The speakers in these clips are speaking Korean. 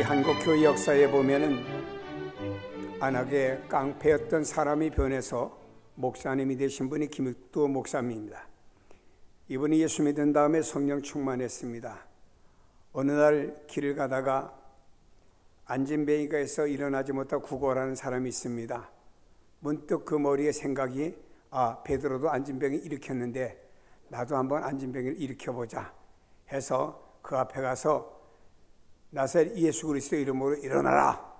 한국 교회 역사에 보면은 안악의 깡패였던 사람이 변해서 목사님이 되신 분이 김익도 목사님입니다. 이분이 예수 믿은 다음에 성령 충만했습니다. 어느 날 길을 가다가 안진뱅이가에서 일어나지 못하고 구걸하는 사람이 있습니다. 문득 그 머리에 생각이, 베드로도 안진뱅이 일으켰는데 나도 한번 안진뱅이를 일으켜보자 해서 그 앞에 가서 나사렛 예수 그리스도 이름으로 일어나라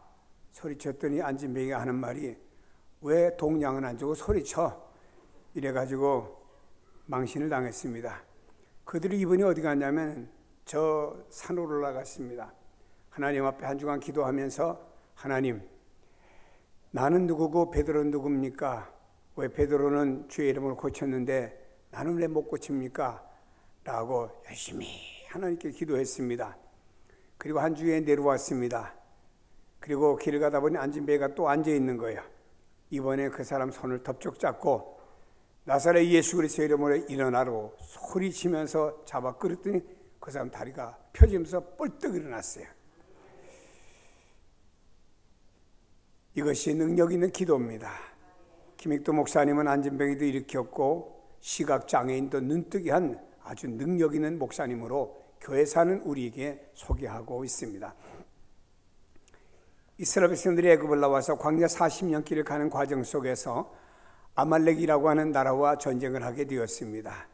소리쳤더니 안진뱅이가 하는 말이, 왜 동량은 안 주고 소리쳐? 이래가지고 망신을 당했습니다. 그들이 이분이 어디 갔냐면 저 산으로 올라갔습니다. 하나님 앞에 한 주간 기도하면서, 하나님, 나는 누구고 베드로는 누굽니까? 왜 베드로는 주의 이름으로 고쳤는데 나는 왜 못 고칩니까? 라고 열심히 하나님께 기도했습니다. 그리고 한 주에 내려왔습니다. 그리고 길을 가다 보니 안진뱅이가 또 앉아 있는 거예요. 이번에 그 사람 손을 덥석 잡고 나사렛 예수 그리스도 이름으로 일어나라고 소리치면서 잡아 끌었더니 그 사람 다리가 펴지면서 뻘떡 일어났어요. 이것이 능력 있는 기도입니다. 김익도 목사님은 안진뱅이도 일으켰고 시각장애인도 눈뜨게 한 아주 능력 있는 목사님으로 교회 사는 우리에게 소개하고 있습니다. 이스라엘 백성들이 애굽을 나와서 광야 40년 길을 가는 과정 속에서 아말렉이라고 하는 나라와 전쟁을 하게 되었습니다.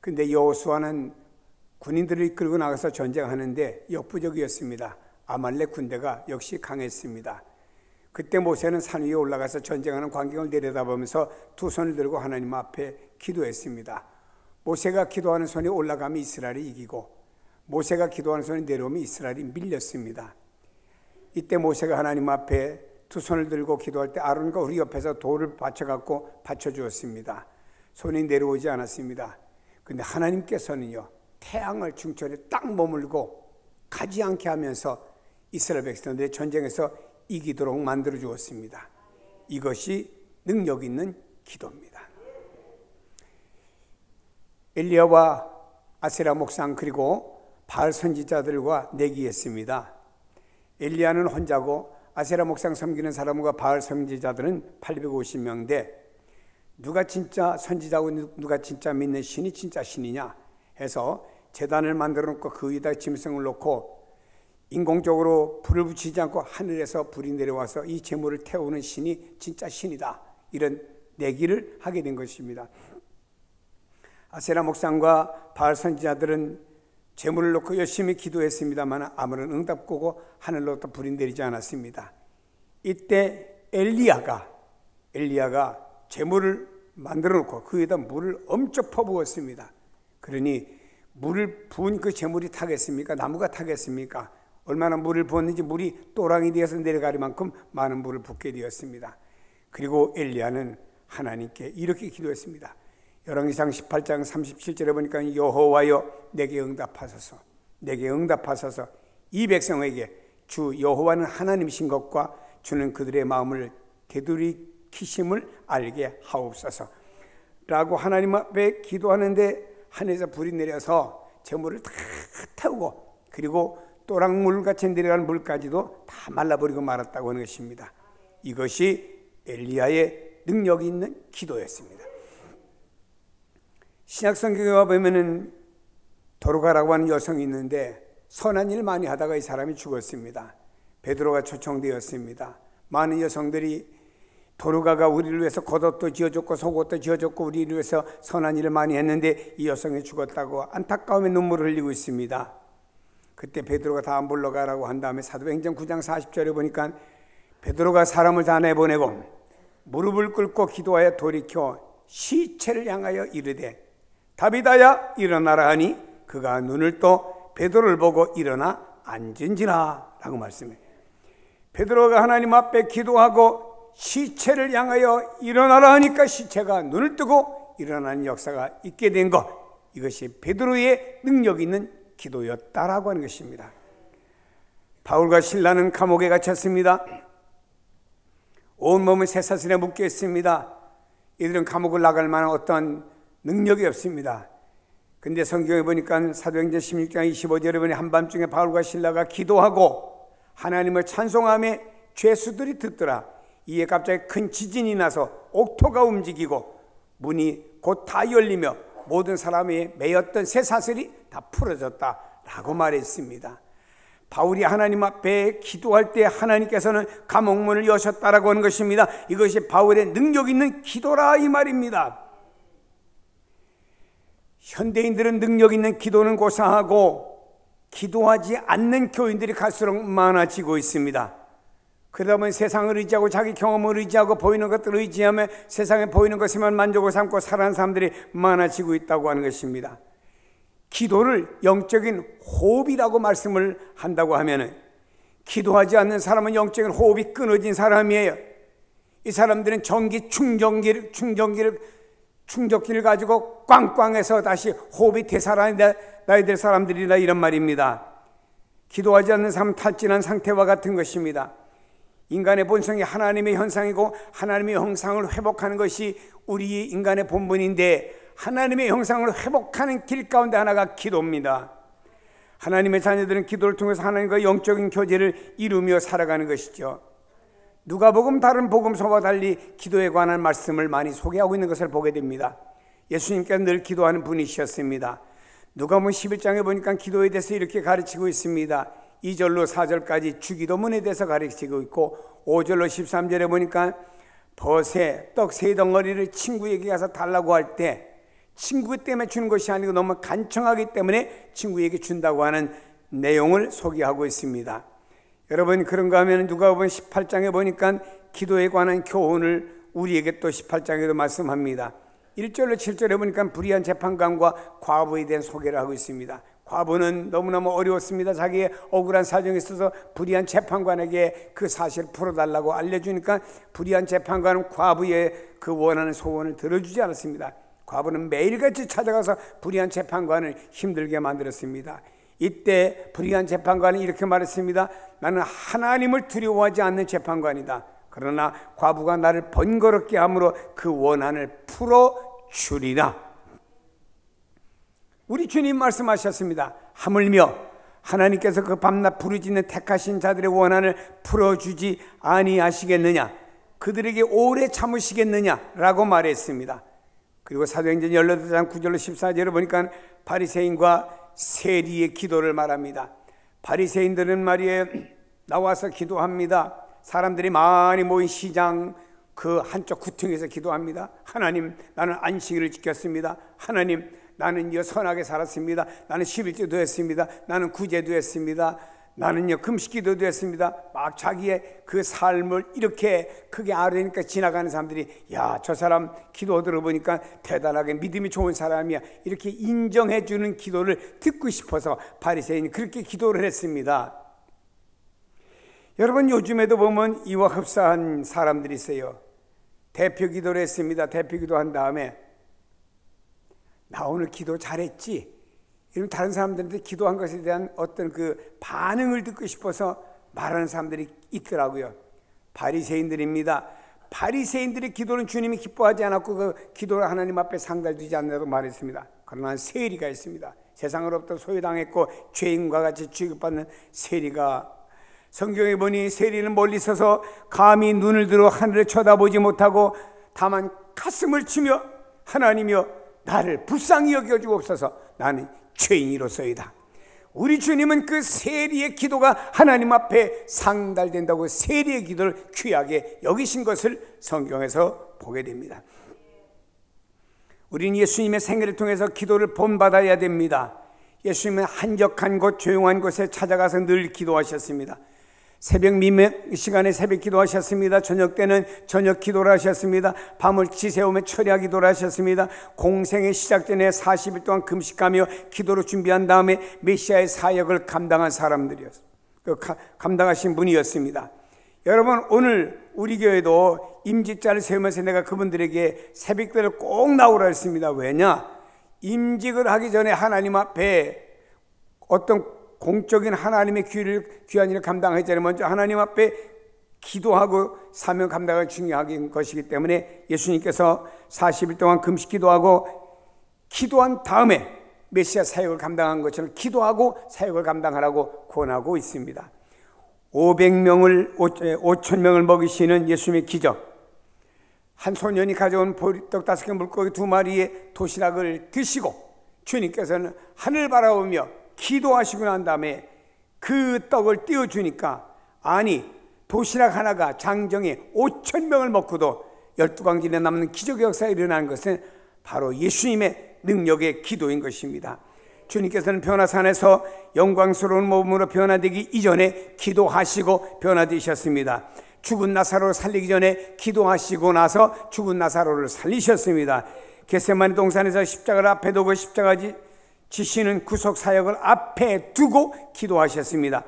근데 여호수아는 군인들을 이끌고 나가서 전쟁하는데 역부족이었습니다. 아말렉 군대가 역시 강했습니다. 그때 모세는 산 위에 올라가서 전쟁하는 광경을 내려다보면서 두 손을 들고 하나님 앞에 기도했습니다. 모세가 기도하는 손이 올라가면 이스라엘이 이기고, 모세가 기도하는 손이 내려오면 이스라엘이 밀렸습니다. 이때 모세가 하나님 앞에 두 손을 들고 기도할 때 아론과 우리 옆에서 돌을 받쳐갖고 받쳐주었습니다. 손이 내려오지 않았습니다. 근데 하나님께서는요, 태양을 중천에 딱 머물고 가지 않게 하면서 이스라엘 백성들의 전쟁에서 이기도록 만들어 주었습니다. 이것이 능력 있는 기도입니다. 엘리야와 아세라 목상 그리고 바알 선지자들과 내기했습니다. 엘리야는 혼자고 아세라 목상 섬기는 사람과 바알 선지자들은 850명인데 누가 진짜 선지자고 누가 진짜 믿는 신이 진짜 신이냐 해서 제단을 만들어 놓고 그 위에다 짐승을 놓고 인공적으로 불을 붙이지 않고 하늘에서 불이 내려와서 이 제물을 태우는 신이 진짜 신이다, 이런 내기를 하게 된 것입니다. 아세라 목상과 바알 선지자들은 제물을 놓고 열심히 기도했습니다만 아무런 응답고고 하늘로부터 불이 내리지 않았습니다. 이때 엘리야가 제물을 만들어 놓고 그 위에다 물을 엄청 퍼부었습니다. 그러니 물을 부은 그 제물이 타겠습니까? 나무가 타겠습니까? 얼마나 물을 부었는지 물이 또랑이 되어서 내려갈 만큼 많은 물을 붓게 되었습니다. 그리고 엘리야는 하나님께 이렇게 기도했습니다. 열왕기상 18장 37절에 보니까 여호와여 내게 응답하소서, 내게 응답하소서. 이 백성에게 주 여호와는 하나님이신 것과 주는 그들의 마음을 되돌이키심을 알게 하옵소서 라고 하나님 앞에 기도하는데 하늘에서 불이 내려서 제물을 다 태우고 그리고 또랑물같이 내려가는 물까지도 다 말라버리고 말았다고 하는 것입니다. 이것이 엘리야의 능력이 있는 기도였습니다. 신약 성경에 보면은 도로가라고 하는 여성이 있는데 선한 일 많이 하다가 이 사람이 죽었습니다. 베드로가 초청되었습니다. 많은 여성들이 도로가가 우리를 위해서 겉옷도 지어줬고 속옷도 지어줬고 우리를 위해서 선한 일을 많이 했는데 이 여성이 죽었다고 안타까움에 눈물을 흘리고 있습니다. 그때 베드로가 다음 불러가라고 한 다음에 사도행전 9장 40절에 보니까 베드로가 사람을 다 내보내고 무릎을 꿇고 기도하여 돌이켜 시체를 향하여 이르되 다비다야 일어나라 하니 그가 눈을 떠 베드로를 보고 일어나 앉은지라 라고 말씀해요. 베드로가 하나님 앞에 기도하고 시체를 향하여 일어나라 하니까 시체가 눈을 뜨고 일어나는 역사가 있게 된 것, 이것이 베드로의 능력 있는 기도였다라고 하는 것입니다. 바울과 실라는 감옥에 갇혔습니다. 온몸은 쇠사슬에 묶여 있습니다. 이들은 감옥을 나갈 만한 어떤 능력이 없습니다. 근데 성경에 보니까 사도행전 16장 25절에 보니 한밤중에 바울과 실라가 기도하고 하나님을 찬송하며 죄수들이 듣더라. 이에 갑자기 큰 지진이 나서 옥토가 움직이고 문이 곧 다 열리며 모든 사람이 매였던 쇠사슬이 다 풀어졌다라고 말했습니다. 바울이 하나님 앞에 기도할 때 하나님께서는 감옥문을 여셨다라고 하는 것입니다. 이것이 바울의 능력 있는 기도라 이 말입니다. 현대인들은 능력 있는 기도는 고사하고 기도하지 않는 교인들이 갈수록 많아지고 있습니다. 그러다 보니 세상을 의지하고 자기 경험을 의지하고 보이는 것들을 의지하며 세상에 보이는 것에만 만족을 삼고 살아가는 사람들이 많아지고 있다고 하는 것입니다. 기도를 영적인 호흡이라고 말씀을 한다고 하면 기도하지 않는 사람은 영적인 호흡이 끊어진 사람이에요. 이 사람들은 전기 충격기를 가지고 꽝꽝해서 다시 호흡이 되살아나야 될 사람들이라 이런 말입니다. 기도하지 않는 사람은 탈진한 상태와 같은 것입니다. 인간의 본성이 하나님의 형상이고 하나님의 형상을 회복하는 것이 우리 인간의 본분인데 하나님의 형상을 회복하는 길 가운데 하나가 기도입니다. 하나님의 자녀들은 기도를 통해서 하나님과 영적인 교제를 이루며 살아가는 것이죠. 누가복음 다른 복음서와 달리 기도에 관한 말씀을 많이 소개하고 있는 것을 보게 됩니다. 예수님께서 늘 기도하는 분이셨습니다. 누가복음 11장에 보니까 기도에 대해서 이렇게 가르치고 있습니다. 2절로 4절까지 주기도문에 대해서 가르치고 있고 5절로 13절에 보니까 벗에 떡 3덩어리를 친구에게 가서 달라고 할 때 친구 때문에 주는 것이 아니고 너무 간청하기 때문에 친구에게 준다고 하는 내용을 소개하고 있습니다. 여러분 그런가 하면 누가복음 18장에 보니까 기도에 관한 교훈을 우리에게 또 18장에도 말씀합니다. 1절로 7절에 보니까 불의한 재판관과 과부에 대한 소개를 하고 있습니다. 과부는 너무너무 어려웠습니다. 자기의 억울한 사정이 있어서 불의한 재판관에게 그 사실을 풀어달라고 알려주니까 불의한 재판관은 과부의 그 원하는 소원을 들어주지 않았습니다. 과부는 매일같이 찾아가서 불의한 재판관을 힘들게 만들었습니다. 이때 불의한 재판관은 이렇게 말했습니다. 나는 하나님을 두려워하지 않는 재판관이다. 그러나 과부가 나를 번거롭게 함으로 그 원한을 풀어주리라. 우리 주님 말씀하셨습니다. 하물며 하나님께서 그 밤낮 부르짖는 택하신 자들의 원한을 풀어주지 아니하시겠느냐, 그들에게 오래 참으시겠느냐 라고 말했습니다. 그리고 사도행전 18장 9절로 14절을 보니까 바리새인과 세리의 기도를 말합니다. 바리새인들은 말이에요, 나와서 기도합니다. 사람들이 많이 모인 시장 그 한쪽 구퉁에서 기도합니다. 하나님, 나는 안식일을 지켰습니다. 하나님, 나는 선하게 살았습니다. 나는 11조도 했습니다. 나는 구제도 했습니다. 나는요 금식기도도 했습니다. 막 자기의 그 삶을 이렇게 크게 아뢰니까 지나가는 사람들이 야, 저 사람 기도 들어보니까 대단하게 믿음이 좋은 사람이야, 이렇게 인정해 주는 기도를 듣고 싶어서 바리새인이 그렇게 기도를 했습니다. 여러분 요즘에도 보면 이와 흡사한 사람들이 있어요. 대표 기도를 했습니다. 대표 기도한 다음에 나 오늘 기도 잘했지? 이런 다른 사람들한테 기도한 것에 대한 어떤 그 반응을 듣고 싶어서 말하는 사람들이 있더라고요. 바리새인들입니다. 바리새인들의 기도는 주님이 기뻐하지 않았고 그 기도를 하나님 앞에 상달되지 않는다고 말했습니다. 그러나 세리가 있습니다. 세상으로부터 소유당했고 죄인과 같이 취급받는 세리가, 성경에 보니 세리는 멀리 서서 감히 눈을 들어 하늘을 쳐다보지 못하고 다만 가슴을 치며 하나님이여 나를 불쌍히 여겨주옵소서, 나는 죄인이로서이다. 우리 주님은 그 세리의 기도가 하나님 앞에 상달된다고 세리의 기도를 귀하게 여기신 것을 성경에서 보게 됩니다. 우리는 예수님의 생애를 통해서 기도를 본받아야 됩니다. 예수님은 한적한 곳, 조용한 곳에 찾아가서 늘 기도하셨습니다. 새벽 미명 시간에 새벽 기도하셨습니다. 저녁 때는 저녁 기도를 하셨습니다. 밤을 지새우며 철야 기도를 하셨습니다. 공생의 시작 전에 40일 동안 금식하며 기도를 준비한 다음에 메시아의 사역을 감당한 사람들이었습니다. 감당하신 분이었습니다. 여러분 오늘 우리 교회도 임직자를 세우면서 내가 그분들에게 새벽들을 꼭 나오라 했습니다. 왜냐? 임직을 하기 전에 하나님 앞에 어떤 공적인 하나님의 귀한 일을 감당하기 전에 먼저 하나님 앞에 기도하고 사명 감당이 중요한 것이기 때문에 예수님께서 40일 동안 금식 기도하고 기도한 다음에 메시아 사역을 감당한 것처럼 기도하고 사역을 감당하라고 권하고 있습니다. 5,000명을 먹이시는 예수님의 기적, 한 소년이 가져온 보리떡 5개 물고기 2마리의 도시락을 드시고 주님께서는 하늘 바라보며 기도하시고 난 다음에 그 떡을 띄워주니까, 아니 도시락 하나가 장정에 5,000명을 먹고도 12광진에 남는 기적의 역사가 일어나는 것은 바로 예수님의 능력의 기도인 것입니다. 주님께서는 변화산에서 영광스러운 몸으로 변화되기 이전에 기도하시고 변화되셨습니다. 죽은 나사로를 살리기 전에 기도하시고 나서 죽은 나사로를 살리셨습니다. 겟세마네 동산에서 십자가를 앞에 두고 십자가 지시는 구속 사역을 앞에 두고 기도하셨습니다.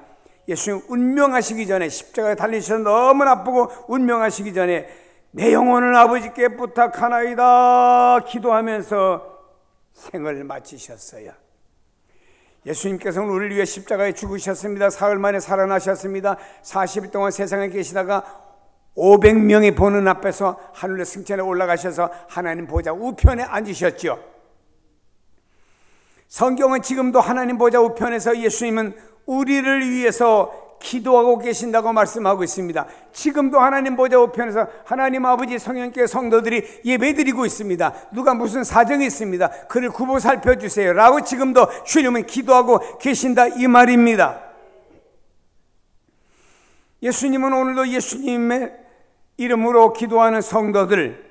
예수님 운명하시기 전에, 십자가에 달리셔서 너무 아프고 운명하시기 전에 내 영혼을 아버지께 부탁하나이다 기도하면서 생을 마치셨어요. 예수님께서는 우리를 위해 십자가에 죽으셨습니다. 사흘 만에 살아나셨습니다. 40일 동안 세상에 계시다가 500명이 보는 앞에서 하늘의 승천에 올라가셔서 하나님 보좌 우편에 앉으셨죠. 성경은 지금도 하나님 보좌 우편에서 예수님은 우리를 위해서 기도하고 계신다고 말씀하고 있습니다. 지금도 하나님 보좌 우편에서 하나님 아버지 성령께 성도들이 예배드리고 있습니다. 누가 무슨 사정이 있습니다. 그를 굽어 살펴주세요 라고 지금도 주님은 기도하고 계신다 이 말입니다. 예수님은 오늘도 예수님의 이름으로 기도하는 성도들,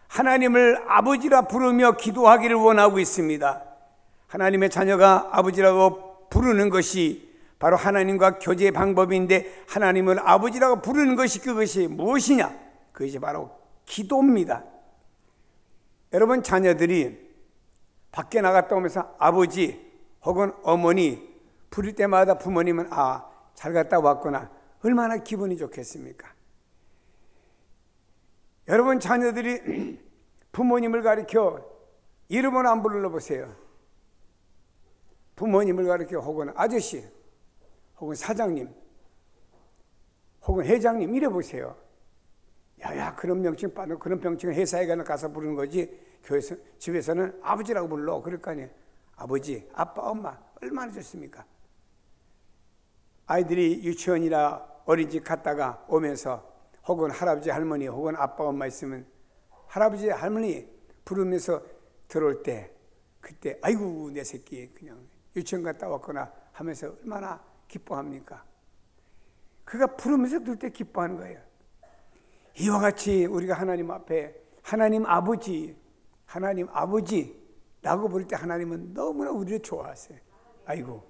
하나님을 아버지라 부르며 기도하기를 원하고 있습니다. 하나님의 자녀가 아버지라고 부르는 것이 바로 하나님과 교제의 방법인데, 하나님을 아버지라고 부르는 것이 그것이 무엇이냐? 그것이 바로 기도입니다. 여러분, 자녀들이 밖에 나갔다 오면서 아버지 혹은 어머니 부를 때마다 부모님은 잘 갔다 왔구나, 얼마나 기분이 좋겠습니까? 여러분, 자녀들이 부모님을 가리켜 이름을 안 불러보세요. 부모님을 가리켜 혹은 아저씨 혹은 사장님 혹은 회장님 이래 보세요. 야야, 그런 명칭 받는, 그런 명칭을 회사에 가서 부르는 거지, 교회에서, 집에서는 아버지라고 불러. 그럴 거 아니에요. 아버지, 아빠, 엄마 얼마나 좋습니까? 아이들이 유치원이나 어린이집 갔다가 오면서 혹은 할아버지 할머니 혹은 아빠 엄마 있으면 할아버지 할머니 부르면서 들어올 때, 그때 아이고 내 새끼 그냥 유치원 갔다 왔거나 하면서 얼마나 기뻐합니까? 그가 부르면서 들 때 기뻐하는 거예요. 이와 같이 우리가 하나님 앞에 하나님 아버지라고 부를 때 하나님은 너무나 우리를 좋아하세요. 아이고,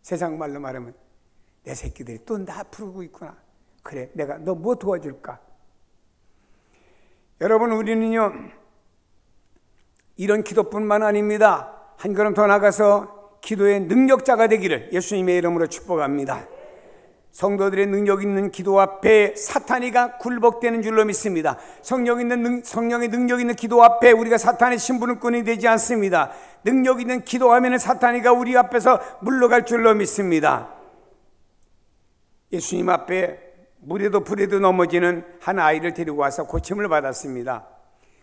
세상 말로 말하면 내 새끼들이 또 나 부르고 있구나. 그래, 내가 너 뭐 도와줄까? 여러분, 우리는요 이런 기도뿐만 아닙니다. 한 걸음 더 나가서 기도의 능력자가 되기를 예수님의 이름으로 축복합니다. 성도들의 능력 있는 기도 앞에 사탄이가 굴복되는 줄로 믿습니다. 성령의 능력 있는 기도 앞에 우리가 사탄의 심부름꾼이 되지 않습니다. 능력 있는 기도하면 사탄이가 우리 앞에서 물러갈 줄로 믿습니다. 예수님 앞에 물에도 불에도 넘어지는 한 아이를 데리고 와서 고침을 받았습니다.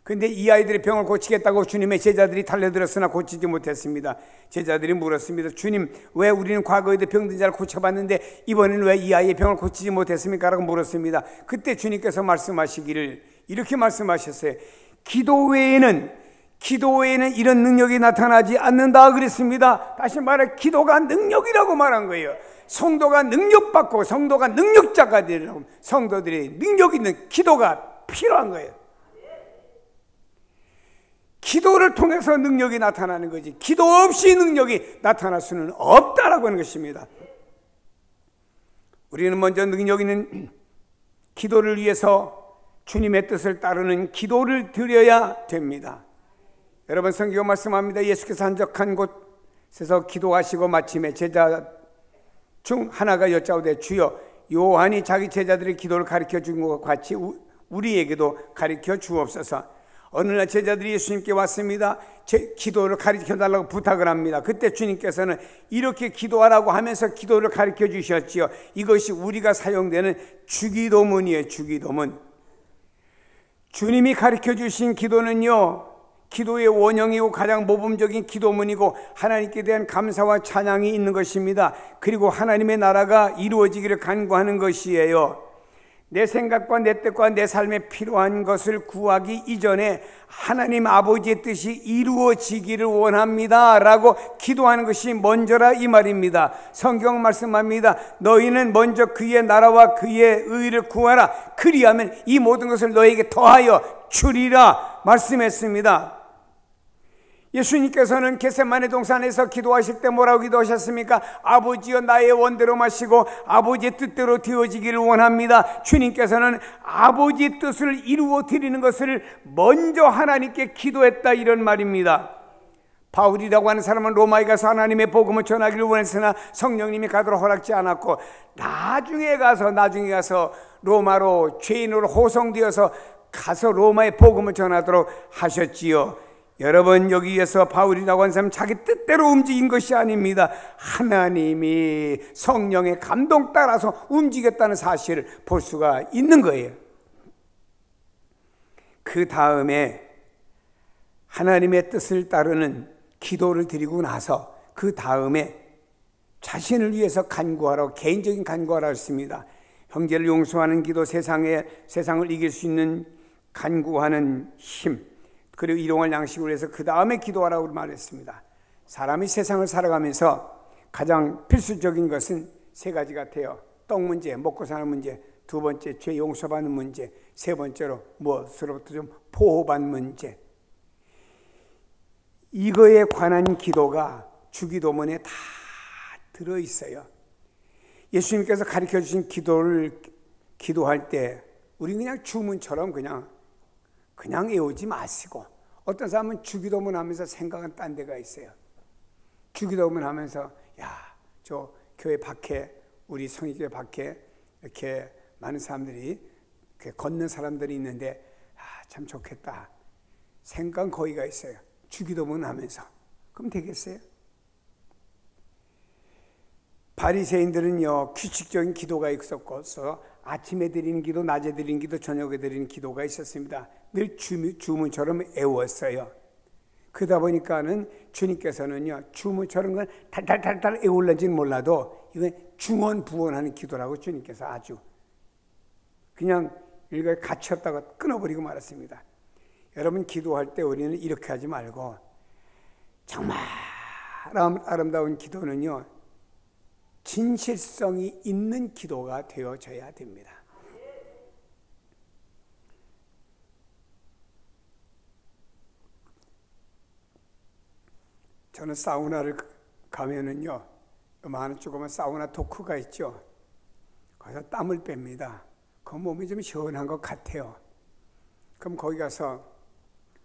그런데 이 아이들의 병을 고치겠다고 주님의 제자들이 달려들었으나 고치지 못했습니다. 제자들이 물었습니다. 주님, 왜 우리는 과거에도 병든 자를 고쳐봤는데 이번에는 왜 이 아이의 병을 고치지 못했습니까? 라고 물었습니다. 그때 주님께서 말씀하시기를 이렇게 말씀하셨어요. 기도 외에는 이런 능력이 나타나지 않는다 그랬습니다. 다시 말해, 기도가 능력이라고 말한 거예요. 성도가 능력받고 성도가 능력자가 되려면 성도들이 능력 있는 기도가 필요한 거예요. 기도를 통해서 능력이 나타나는 거지, 기도 없이 능력이 나타날 수는 없다라고 하는 것입니다. 우리는 먼저 능력 있는 기도를 위해서 주님의 뜻을 따르는 기도를 드려야 됩니다. 여러분, 성경 말씀합니다. 예수께서 한적한 곳에서 기도하시고 마침에 제자 중 하나가 여짜오되 주여, 요한이 자기 제자들의 기도를 가르쳐 준 것과 같이 우리에게도 가르쳐 주옵소서. 어느 날 제자들이 예수님께 왔습니다. 제 기도를 가르쳐 달라고 부탁을 합니다. 그때 주님께서는 이렇게 기도하라고 하면서 기도를 가르쳐 주셨지요. 이것이 우리가 사용되는 주기도문이에요. 주기도문. 주님이 가르쳐 주신 기도는요, 기도의 원형이고 가장 모범적인 기도문이고 하나님께 대한 감사와 찬양이 있는 것입니다. 그리고 하나님의 나라가 이루어지기를 간구하는 것이에요. 내 생각과 내 뜻과 내 삶에 필요한 것을 구하기 이전에 하나님 아버지의 뜻이 이루어지기를 원합니다 라고 기도하는 것이 먼저라 이 말입니다. 성경 말씀합니다. 너희는 먼저 그의 나라와 그의 의를 구하라. 그리하면 이 모든 것을 너에게 더하여 주리라 말씀했습니다. 예수님께서는 겟세마네 동산에서 기도하실 때 뭐라고 기도하셨습니까? 아버지여 나의 원대로 마시고 아버지의 뜻대로 되어지기를 원합니다. 주님께서는 아버지의 뜻을 이루어 드리는 것을 먼저 하나님께 기도했다 이런 말입니다. 바울이라고 하는 사람은 로마에 가서 하나님의 복음을 전하기를 원했으나 성령님이 가도록 허락지 않았고 나중에 가서 로마로 죄인으로 호송되어서 가서 로마의 복음을 전하도록 하셨지요. 여러분, 여기에서 바울이라고 하는 사람은 자기 뜻대로 움직인 것이 아닙니다. 하나님이 성령의 감동 따라서 움직였다는 사실을 볼 수가 있는 거예요. 그 다음에 하나님의 뜻을 따르는 기도를 드리고 나서 그 다음에 자신을 위해서 간구하라고, 개인적인 간구하라고 했습니다. 형제를 용서하는 기도, 세상을 이길 수 있는 간구하는 힘, 그리고 일용할 양식을 위해서 그 다음에 기도하라고 말했습니다. 사람이 세상을 살아가면서 가장 필수적인 것은 세 가지 같아요. 떡 문제, 먹고 사는 문제, 두 번째 죄 용서받는 문제, 세 번째로 무엇으로부터 좀 보호받는 문제. 이거에 관한 기도가 주기도문에 다 들어있어요. 예수님께서 가르쳐 주신 기도를 기도할 때 우리 그냥 주문처럼 그냥 외우지 마시고, 어떤 사람은 주기도문 하면서 생각은 딴 데가 있어요. 주기도문 하면서 저 교회 밖에, 우리 성의교회 밖에 이렇게 많은 사람들이 이렇게 걷는 사람들이 있는데 참 좋겠다 생각은 거기가 있어요. 주기도문 하면서. 그럼 되겠어요? 바리새인들은요, 규칙적인 기도가 있었고 아침에 드리는 기도, 낮에 드리는 기도, 저녁에 드리는 기도가 있었습니다. 늘 주문처럼 외웠어요. 그러다 보니까는 주님께서는요, 주문처럼 건 달달달달 외울는지는 몰라도 이건 중언부언하는 기도라고 주님께서 아주 그냥 일거에 갇혔다가 끊어버리고 말았습니다. 여러분, 기도할 때 우리는 이렇게 하지 말고, 정말 아름다운 기도는요, 진실성이 있는 기도가 되어져야 됩니다. 저는 사우나를 가면은요, 많은 조그만 사우나 도크가 있죠. 거기서 땀을 뺍니다. 그 몸이 좀 시원한 것 같아요. 그럼 거기 가서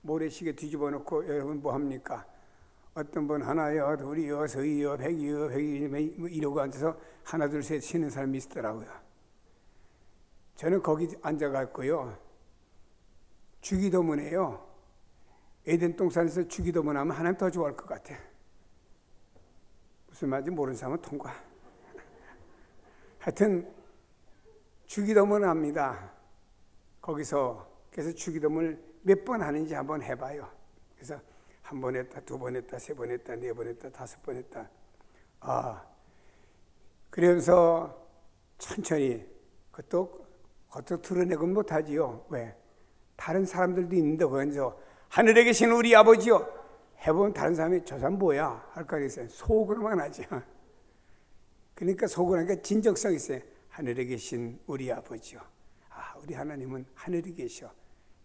모래시계 뒤집어 놓고 여러분 뭐 합니까? 어떤 분 하나요, 둘이요, 서이요, 백이요, 뭐 이러고 앉아서 하나 둘 셋 쉬는 사람이 있더라고요. 저는 거기 앉아갔고요, 주기도문해요. 에덴 동산에서 주기도문 하면 하나님 더 좋아할 것 같아. 무슨 말인지 모르는 사람은 통과. 하여튼 주기도문 합니다. 거기서 그래서 주기도문을 몇 번 하는지 한번 해봐요. 그래서 한 번 했다, 두 번 했다, 세 번 했다, 네 번 했다, 다섯 번 했다. 그러면서 천천히 그것도 드러내곤 못하지요. 왜? 다른 사람들도 있는데 거기서 하늘에 계신 우리 아버지요 해보면 다른 사람이 저 사람 뭐야 할까 그랬어요. 속으로만 하죠. 그러니까 속으로 하니까 진정성이 있어요. 하늘에 계신 우리 아버지요. 우리 하나님은 하늘에 계셔.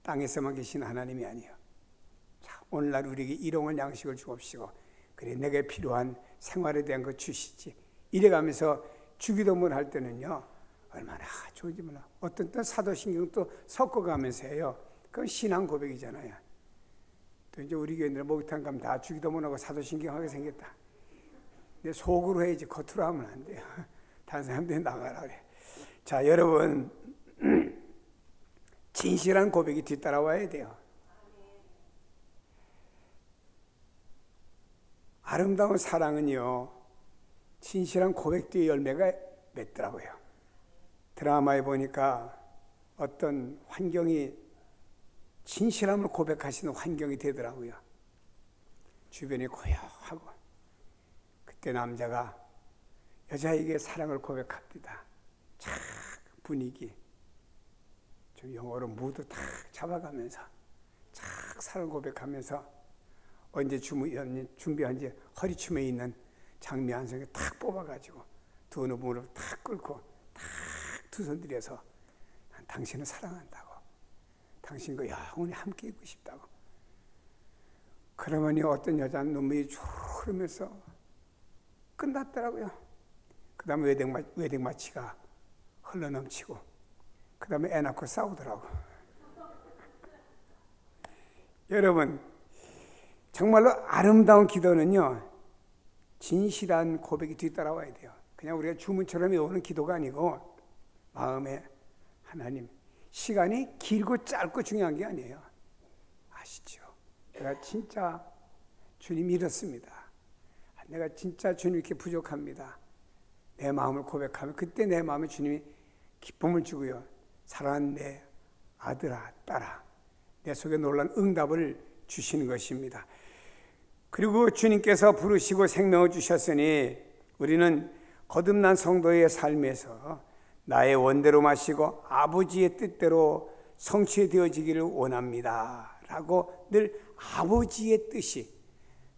땅에서만 계신 하나님이 아니에요. 자, 오늘날 우리에게 일용할 양식을 주옵시고, 그래 내게 필요한 생활에 대한 거 주시지. 이래가면서 주기도문 할 때는요, 얼마나 좋은지 몰라. 어떤 때 사도신경 또 섞어가면서 해요. 그건 신앙 고백이잖아요. 또 이제 우리 교인들 목욕탕 가면 다 주기도문하고 사도신경 하게 생겼다. 근데 속으로 해야지 겉으로 하면 안 돼요. 다른 사람들이 나가라 그래. 자, 여러분, 진실한 고백이 뒤따라와야 돼요. 아름다운 사랑은요, 진실한 고백 뒤에 열매가 맺더라고요. 드라마에 보니까 어떤 환경이 진실함을 고백하시는 환경이 되더라고요. 주변이 고요하고, 그때 남자가 여자에게 사랑을 고백합니다. 착 분위기 좀 영어로 무드 탁 잡아가면서 착 사랑 고백하면서 언제 준비한지 허리춤에 있는 장미 한 송이 탁 뽑아가지고 두 어느 무릎 탁 꿇고 탁 두 손 들여서 난 당신을 사랑한다고, 당신과 영원히 함께 있고 싶다고. 그러더니 어떤 여자는 눈물이 쭉 흐르면서 끝났더라고요. 그 다음에 웨딩 마치가 흘러넘치고 그 다음에 애 낳고 싸우더라고. 여러분, 정말로 아름다운 기도는요, 진실한 고백이 뒤따라와야 돼요. 그냥 우리가 주문처럼 외우는 기도가 아니고 마음에 하나님, 시간이 길고 짧고 중요한 게 아니에요. 아시죠? 내가 진짜 주님 이렇습니다. 내가 진짜 주님께 부족합니다. 내 마음을 고백하면 그때 내 마음에 주님이 기쁨을 주고요, 사랑하는 내 아들아 딸아, 내 속에 놀란 응답을 주시는 것입니다. 그리고 주님께서 부르시고 생명을 주셨으니 우리는 거듭난 성도의 삶에서 나의 원대로 마시고 아버지의 뜻대로 성취되어지기를 원합니다 라고 늘 아버지의 뜻이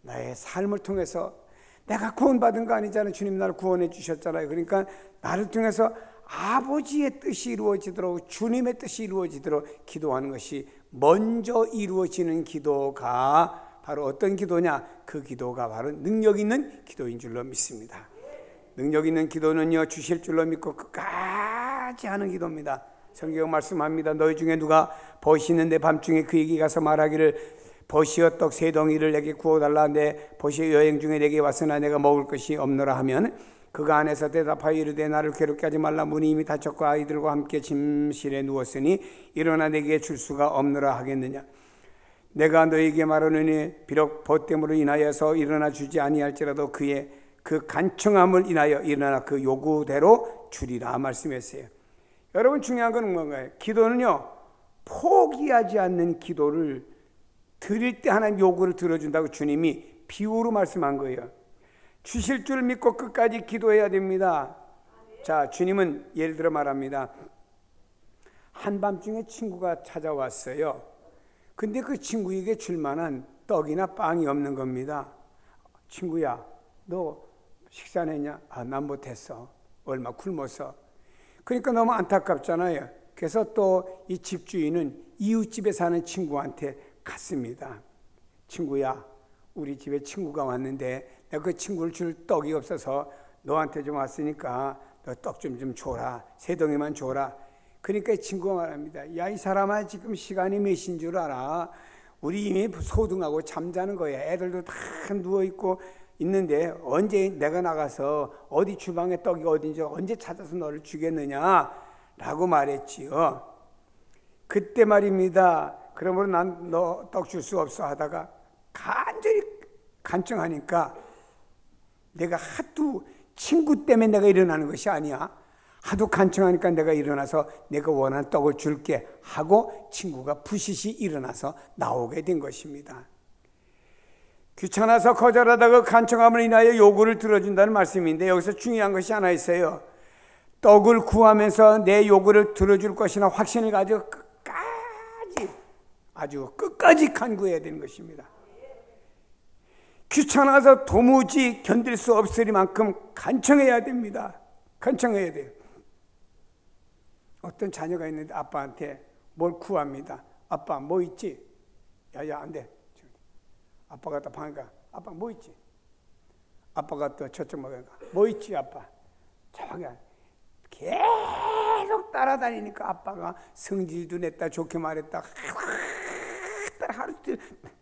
나의 삶을 통해서, 내가 구원받은 거 아니잖아요. 주님 나를 구원해 주셨잖아요. 그러니까 나를 통해서 아버지의 뜻이 이루어지도록, 주님의 뜻이 이루어지도록 기도하는 것이 먼저 이루어지는 기도가 바로 어떤 기도냐? 그 기도가 바로 능력 있는 기도인 줄로 믿습니다. 능력 있는 기도는요, 주실 줄로 믿고 끝까지 하는 기도입니다. 성경 말씀합니다. 너희 중에 누가 벗이 있는데 밤중에 그에게 가서 말하기를 벗이여 떡 세 덩이를 내게 구워달라. 내 벗이 여행 중에 내게 왔으나 내가 먹을 것이 없노라 하면 그가 안에서 대답하여 이르되 나를 괴롭게 하지 말라. 문이 이미 닫혔고 아이들과 함께 짐실에 누웠으니 일어나 내게 줄 수가 없노라 하겠느냐. 내가 너에게 말하노니 비록 벗됨으로 인하여서 일어나 주지 아니할지라도 그의 그 간청함을 인하여 일어나 그 요구대로 주리라 말씀했어요. 여러분, 중요한 건 뭔가요? 기도는요, 포기하지 않는 기도를 드릴 때 하나님 요구를 들어준다고 주님이 비유로 말씀한 거예요. 주실 줄 믿고 끝까지 기도해야 됩니다. 자, 주님은 예를 들어 말합니다. 한밤중에 친구가 찾아왔어요. 근데 그 친구에게 줄 만한 떡이나 빵이 없는 겁니다. 친구야, 너 식사는 했냐? 아, 난 못했어. 얼마 굶었어. 그러니까 너무 안타깝잖아요. 그래서 또 이 집주인은 이웃집에 사는 친구한테 갔습니다. 친구야, 우리 집에 친구가 왔는데 내가 그 친구를 줄 떡이 없어서 너한테 좀 왔으니까 너 떡 좀 줘라. 세 덩이만 줘라. 그러니까 이 친구가 말합니다. 야, 이 사람아, 지금 시간이 몇인 줄 알아? 우리 이미 소등하고 잠자는 거야. 애들도 다 누워있고 있는데 언제 내가 나가서 어디 주방에 떡이 어딘지 언제 찾아서 너를 주겠느냐 라고 말했지요. 그때 말입니다. 그러므로 난 너 떡 줄 수 없어 하다가 간절히 간청하니까, 내가 하도 친구 때문에 내가 일어나는 것이 아니야, 하도 간청하니까 내가 일어나서 내가 원하는 떡을 줄게 하고 친구가 부시시 일어나서 나오게 된 것입니다. 귀찮아서 거절하다가 간청함을 인하여 요구를 들어준다는 말씀인데, 여기서 중요한 것이 하나 있어요. 떡을 구하면서 내 요구를 들어줄 것이나 확신을 가지고 끝까지 간구해야 되는 것입니다. 귀찮아서 도무지 견딜 수 없으리만큼 간청해야 됩니다. 간청해야 돼요. 어떤 자녀가 있는데 아빠한테 뭘 구합니다. 아빠 뭐 있지? 야야, 안 돼. 아빠가 또 방에가, 아빠 뭐 있지? 아빠가 또 저쪽 방에가, 뭐 있지 아빠? 저기 계속 따라다니니까 아빠가 성질도 냈다, 좋게 말했다, 하루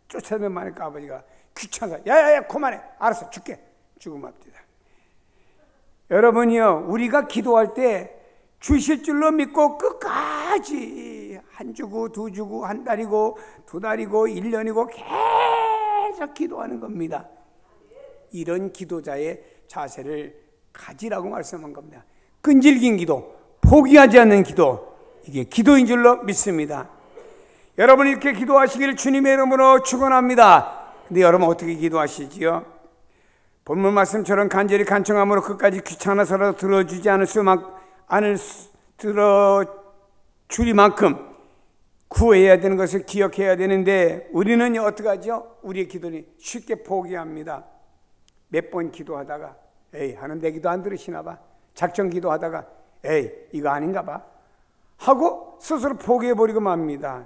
쫓아내면 하니까 아버지가 귀찮아. 야야야, 그만해. 알았어, 줄게. 주고 맙니다. 여러분이요, 우리가 기도할 때 주실 줄로 믿고 끝까지 한 주고 두 주고 한 달이고 두 달이고 1년이고 계속 기도하는 겁니다. 이런 기도자의 자세를 가지라고 말씀한 겁니다. 끈질긴 기도, 포기하지 않는 기도, 이게 기도인 줄로 믿습니다. 여러분 이렇게 기도하시기를 주님의 이름으로 축원합니다. 근데 여러분 어떻게 기도하시지요? 본문 말씀처럼 간절히 간청함으로 끝까지 귀찮아서라도 들어주리만큼 구해야 되는 것을 기억해야 되는데 우리는 어떻게 하죠? 우리의 기도는 쉽게 포기합니다. 몇 번 기도하다가 에이 하나님 내 기도 안 들으시나 봐. 작정 기도하다가 에이 이거 아닌가 봐 하고 스스로 포기해버리고 맙니다.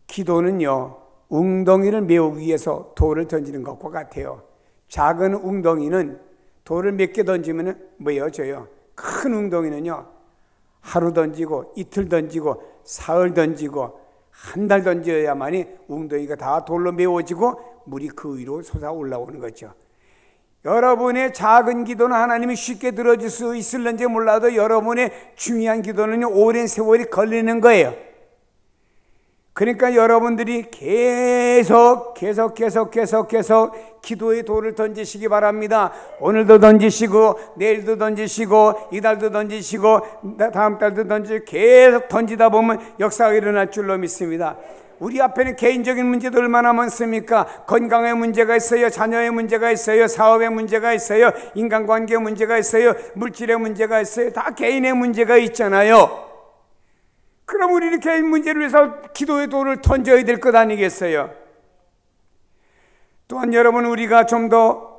기도는요 웅덩이를 메우기 위해서 돌을 던지는 것과 같아요. 작은 웅덩이는 돌을 몇 개 던지면 메어져요. 큰 웅덩이는요 하루 던지고 이틀 던지고 사흘 던지고 한 달 던져야만이 웅덩이가 다 돌로 메워지고 물이 그 위로 솟아 올라오는 거죠. 여러분의 작은 기도는 하나님이 쉽게 들어줄 수 있을는지 몰라도 여러분의 중요한 기도는 오랜 세월이 걸리는 거예요. 그러니까 여러분들이 계속 기도의 돌을 던지시기 바랍니다. 오늘도 던지시고 내일도 던지시고 이달도 던지시고 다음 달도 던지시고 계속 던지다 보면 역사가 일어날 줄로 믿습니다. 우리 앞에는 개인적인 문제도 얼마나 많습니까? 건강에 문제가 있어요. 자녀의 문제가 있어요. 사업에 문제가 있어요. 인간관계에 문제가 있어요. 물질에 문제가 있어요. 다 개인의 문제가 있잖아요. 그럼 우리는 개인 문제를 위해서 기도의 돌을 던져야 될 것 아니겠어요? 또한 여러분 우리가 좀 더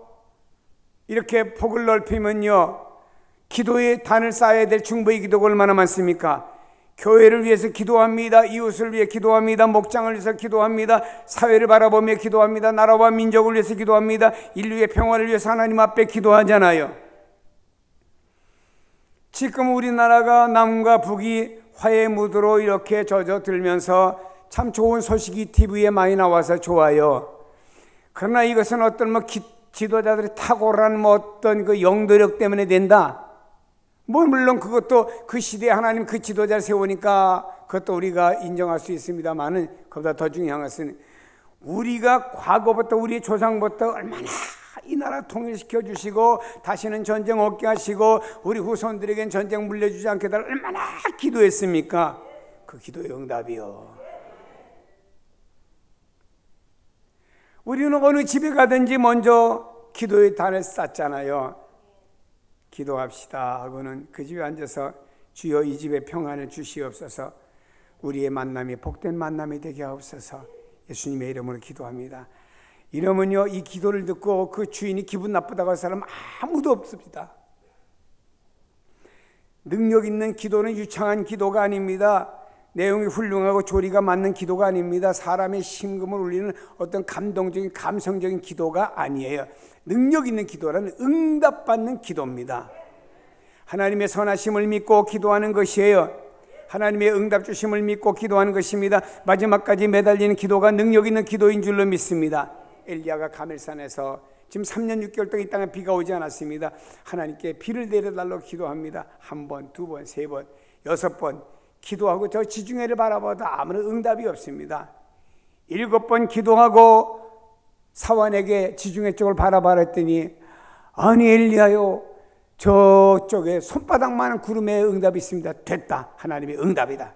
이렇게 폭을 넓히면요 기도의 단을 쌓아야 될 중보의 기도가 얼마나 많습니까? 교회를 위해서 기도합니다. 이웃을 위해 기도합니다. 목장을 위해서 기도합니다. 사회를 바라보며 기도합니다. 나라와 민족을 위해서 기도합니다. 인류의 평화를 위해서 하나님 앞에 기도하잖아요. 지금 우리나라가 남과 북이 화해 무드로 이렇게 젖어들면서 참 좋은 소식이 TV에 많이 나와서 좋아요. 그러나 이것은 어떤 지도자들이 탁월한 어떤 그 영도력 때문에 된다. 물론 그것도 그 시대에 하나님 그 지도자를 세우니까 그것도 우리가 인정할 수 있습니다만은 그보다 더 중요한 것은 우리가 과거부터 우리 조상부터 얼마나 이 나라 통일시켜 주시고 다시는 전쟁 없게 하시고 우리 후손들에겐 전쟁 물려주지 않게 해달라 얼마나 기도했습니까? 그 기도의 응답이요. 우리는 어느 집에 가든지 먼저 기도의 단을 쌓잖아요. 기도합시다 하고는 그 집에 앉아서 주여 이 집에 평안을 주시옵소서, 우리의 만남이 복된 만남이 되게 하옵소서, 예수님의 이름으로 기도합니다. 이러면요 이 기도를 듣고 그 주인이 기분 나쁘다고 할 사람 아무도 없습니다. 능력 있는 기도는 유창한 기도가 아닙니다. 내용이 훌륭하고 조리가 맞는 기도가 아닙니다. 사람의 심금을 울리는 어떤 감동적인 감성적인 기도가 아니에요. 능력 있는 기도라는 응답받는 기도입니다. 하나님의 선하심을 믿고 기도하는 것이에요. 하나님의 응답 주심을 믿고 기도하는 것입니다. 마지막까지 매달리는 기도가 능력 있는 기도인 줄로 믿습니다. 엘리야가 가멜산에서 지금 3년 6개월 동안 이 땅에 비가 오지 않았습니다. 하나님께 비를 내려달라고 기도합니다. 1번, 2번, 3번, 6번 기도하고 저 지중해를 바라봐도 아무런 응답이 없습니다. 7번 기도하고 사환에게 지중해 쪽을 바라봤더니 아니 엘리야요 저쪽에 손바닥만한 구름에 응답이 있습니다. 됐다. 하나님의 응답이다.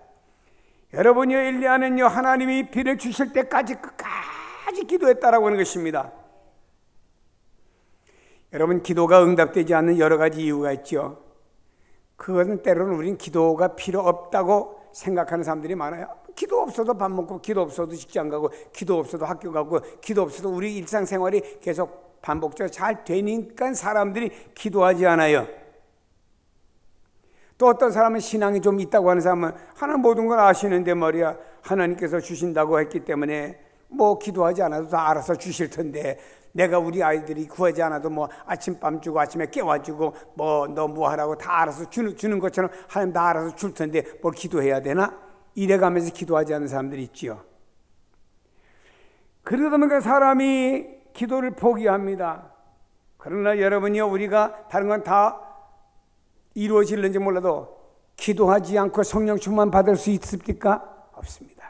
여러분요 엘리야는요 하나님이 비를 주실 때까지 끝까지 기도했다라고 하는 것입니다. 여러분 기도가 응답되지 않는 여러 가지 이유가 있죠. 그것은 때로는 우리는 기도가 필요 없다고 생각하는 사람들이 많아요. 기도 없어도 밥 먹고 기도 없어도 직장 가고 기도 없어도 학교 가고 기도 없어도 우리 일상생활이 계속 반복적으로 잘 되니까 사람들이 기도하지 않아요. 또 어떤 사람은 신앙이 좀 있다고 하는 사람은 하나님 모든 걸 아시는데 말이야 하나님께서 주신다고 했기 때문에 뭐 기도하지 않아도 다 알아서 주실 텐데 내가 우리 아이들이 구하지 않아도 뭐 아침밤 주고 아침에 깨워주고 뭐 너 뭐 하라고 다 알아서 주는 것처럼 하나님 다 알아서 줄 텐데 뭘 기도해야 되나? 이래가면서 기도하지 않는 사람들이 있지요. 그러다 보니까 사람이 기도를 포기합니다. 그러나 여러분이요 우리가 다른 건 다 이루어질는지 몰라도 기도하지 않고 성령 충만 받을 수 있습니까? 없습니다.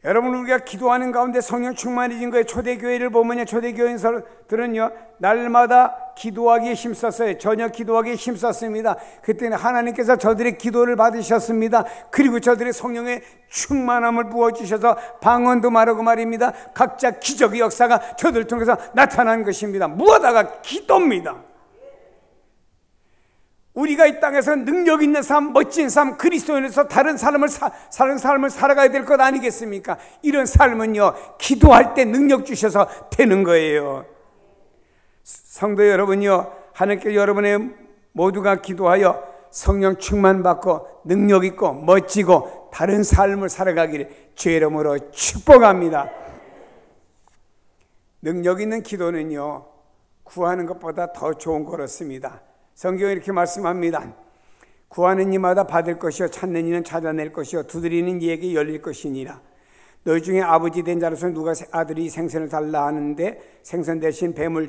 여러분 우리가 기도하는 가운데 성령 충만해진 거예요. 초대교회를 보면요 초대교인들은요 날마다 기도하기에 힘썼어요. 저녁 기도하기에 힘썼습니다. 그때는 하나님께서 저들의 기도를 받으셨습니다. 그리고 저들의 성령의 충만함을 부어주셔서 방언도 말하고 말입니다. 각자 기적의 역사가 저들 통해서 나타난 것입니다. 무엇다가 기도입니다. 우리가 이 땅에서 능력 있는 삶, 멋진 삶, 그리스도인으로서 다른 삶을 살아가야 될 것 아니겠습니까? 이런 삶은요, 기도할 때 능력 주셔서 되는 거예요. 성도 여러분요, 하나님께 여러분의 모두가 기도하여 성령 충만받고 능력 있고 멋지고 다른 삶을 살아가기를 주의 이름으로 축복합니다. 능력 있는 기도는요, 구하는 것보다 더 좋은 거였습니다. 성경에 이렇게 말씀합니다. 구하는 이마다 받을 것이요 찾는 이는 찾아낼 것이요 두드리는 이에게 열릴 것이니라. 너희 중에 아버지 된 자로서 누가 아들이 생선을 달라 하는데 생선 대신 뱀을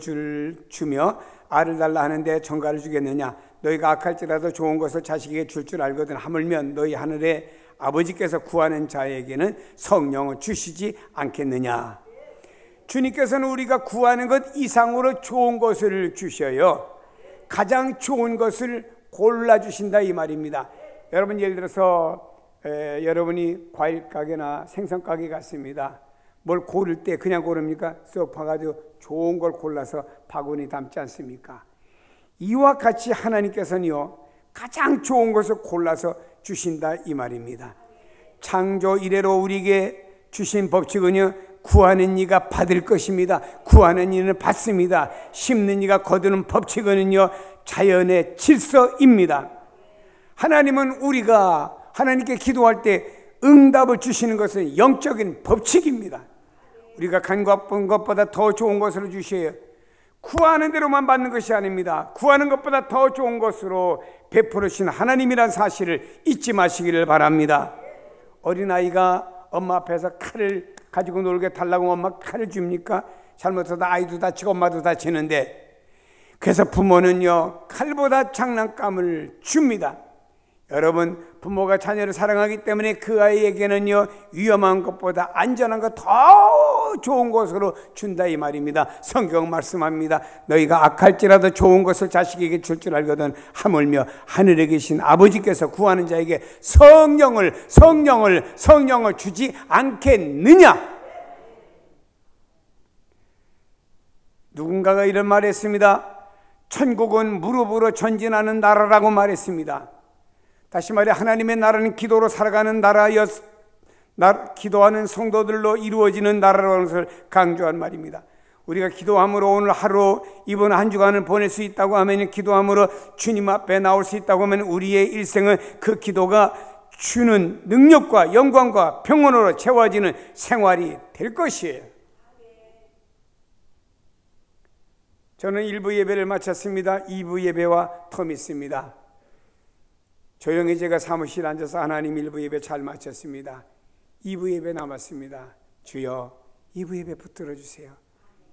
주며 알을 달라 하는데 정갈을 주겠느냐. 너희가 악할지라도 좋은 것을 자식에게 줄 알거든 하물며 너희 하늘의 아버지께서 구하는 자에게는 성령을 주시지 않겠느냐. 주님께서는 우리가 구하는 것 이상으로 좋은 것을 주셔요. 가장 좋은 것을 골라주신다 이 말입니다. 여러분 예를 들어서 여러분이 과일 가게나 생선 가게 갔습니다. 뭘 고를 때 그냥 고릅니까? 쏙 봐가지고 좋은 걸 골라서 바구니 담지 않습니까? 이와 같이 하나님께서는요, 가장 좋은 것을 골라서 주신다 이 말입니다. 창조 이래로 우리에게 주신 법칙은요, 구하는 이가 받을 것입니다. 구하는 이는 받습니다. 심는 이가 거두는 법칙은요, 자연의 질서입니다. 하나님은 우리가 하나님께 기도할 때 응답을 주시는 것은 영적인 법칙입니다. 우리가 간과한 것보다 더 좋은 것으로 주셔요. 구하는 대로만 받는 것이 아닙니다. 구하는 것보다 더 좋은 것으로 베풀어 주신 하나님이란 사실을 잊지 마시기를 바랍니다. 어린아이가 엄마 앞에서 칼을 가지고 놀게 달라고 엄마 칼을 줍니까? 잘못하다 아이도 다치고 엄마도 다치는데, 그래서 부모는요, 칼보다 장난감을 줍니다. 여러분, 부모가 자녀를 사랑하기 때문에 그 아이에게는요, 위험한 것보다 안전한 것 더 좋은 것으로 준다 이 말입니다. 성경 말씀합니다. 너희가 악할지라도 좋은 것을 자식에게 줄 알거든 하물며 하늘에 계신 아버지께서 구하는 자에게 성령을 주지 않겠느냐. 누군가가 이런 말을 했습니다. 천국은 무릎으로 전진하는 나라라고 말했습니다. 다시 말해 하나님의 나라는 기도로 살아가는 나라여, 기도하는 성도들로 이루어지는 나라라는 것을 강조한 말입니다. 우리가 기도함으로 오늘 하루, 이번 한 주간을 보낼 수 있다고 하면, 기도함으로 주님 앞에 나올 수 있다고 하면 우리의 일생은 그 기도가 주는 능력과 영광과 평온으로 채워지는 생활이 될 것이에요. 저는 1부 예배를 마쳤습니다. 2부 예배와 더 믿습니다. 조용히 제가 사무실에 앉아서 하나님 1부 예배 잘 마쳤습니다. 2부 예배 남았습니다. 주여 2부 예배 붙들어 주세요.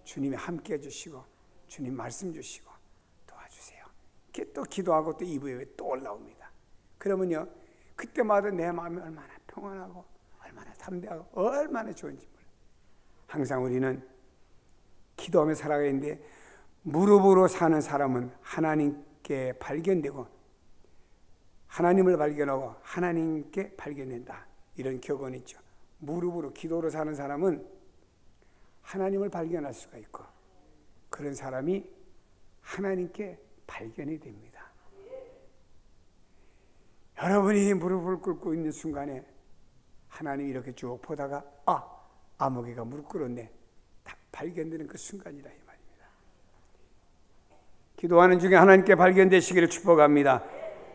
주님이 함께 해주시고 주님 말씀 주시고 도와주세요. 이렇게 또 기도하고 또 2부 예배 또 올라옵니다. 그러면요, 그때마다 내 마음이 얼마나 평안하고 얼마나 담대하고 얼마나 좋은지 몰라요. 항상 우리는 기도하며 살아가야 하는데, 무릎으로 사는 사람은 하나님께 발견되고 하나님을 발견하고 하나님께 발견된다, 이런 격언이 있죠. 무릎으로 기도로 사는 사람은 하나님을 발견할 수가 있고, 그런 사람이 하나님께 발견이 됩니다. 여러분이 무릎을 꿇고 있는 순간에 하나님이 이렇게 쭉 보다가 아무개가 무릎 꿇었네, 딱 발견되는 그 순간이라 이 말입니다. 기도하는 중에 하나님께 발견되시기를 축복합니다.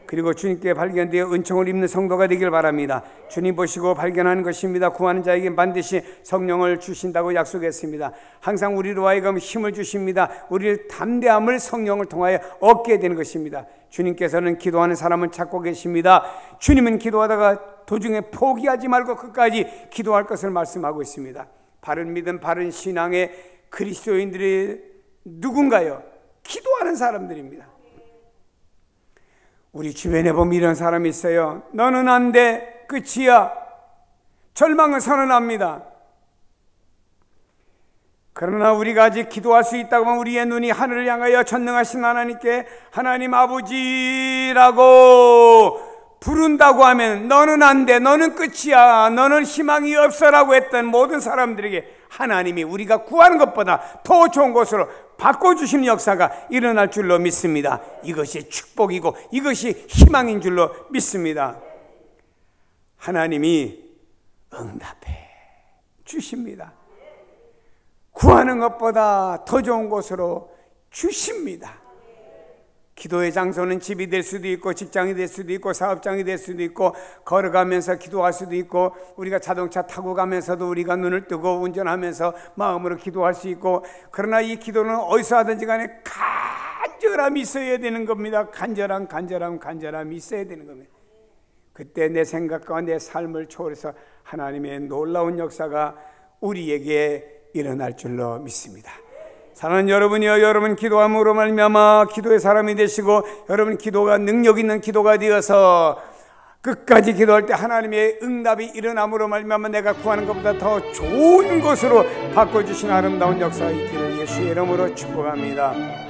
그리고 주님께 발견되어 은총을 입는 성도가 되길 바랍니다. 주님 보시고 발견하는 것입니다. 구하는 자에게 반드시 성령을 주신다고 약속했습니다. 항상 우리로 하여금 힘을 주십니다. 우리를 담대함을 성령을 통하여 얻게 되는 것입니다. 주님께서는 기도하는 사람을 찾고 계십니다. 주님은 기도하다가 도중에 포기하지 말고 끝까지 기도할 것을 말씀하고 있습니다. 바른 믿음, 바른 신앙의 그리스도인들이 누군가요? 기도하는 사람들입니다. 우리 주변에 보면 이런 사람이 있어요. 너는 안 돼, 끝이야. 절망은 선언합니다. 그러나 우리가 아직 기도할 수 있다고 하면 우리의 눈이 하늘을 향하여 전능하신 하나님께 하나님 아버지라고 부른다고 하면 너는 안 돼, 너는 끝이야, 너는 희망이 없어라고 했던 모든 사람들에게 하나님이 우리가 구하는 것보다 더 좋은 것으로 바꿔주시는 역사가 일어날 줄로 믿습니다. 이것이 축복이고 이것이 희망인 줄로 믿습니다. 하나님이 응답해 주십니다. 구하는 것보다 더 좋은 곳으로 주십니다. 기도의 장소는 집이 될 수도 있고 직장이 될 수도 있고 사업장이 될 수도 있고 걸어가면서 기도할 수도 있고 우리가 자동차 타고 가면서도 우리가 눈을 뜨고 운전하면서 마음으로 기도할 수 있고, 그러나 이 기도는 어디서 하든지 간에 간절함이 있어야 되는 겁니다. 간절함이 있어야 되는 겁니다. 그때 내 생각과 내 삶을 초월해서 하나님의 놀라운 역사가 우리에게 일어날 줄로 믿습니다. 사랑하는 여러분이여, 여러분 기도함으로 말미암아 기도의 사람이 되시고 여러분 기도가 능력 있는 기도가 되어서 끝까지 기도할 때 하나님의 응답이 일어남으로 말미암아 내가 구하는 것보다 더 좋은 것으로 바꿔주신 아름다운 역사가 있기를 예수의 이름으로 축복합니다.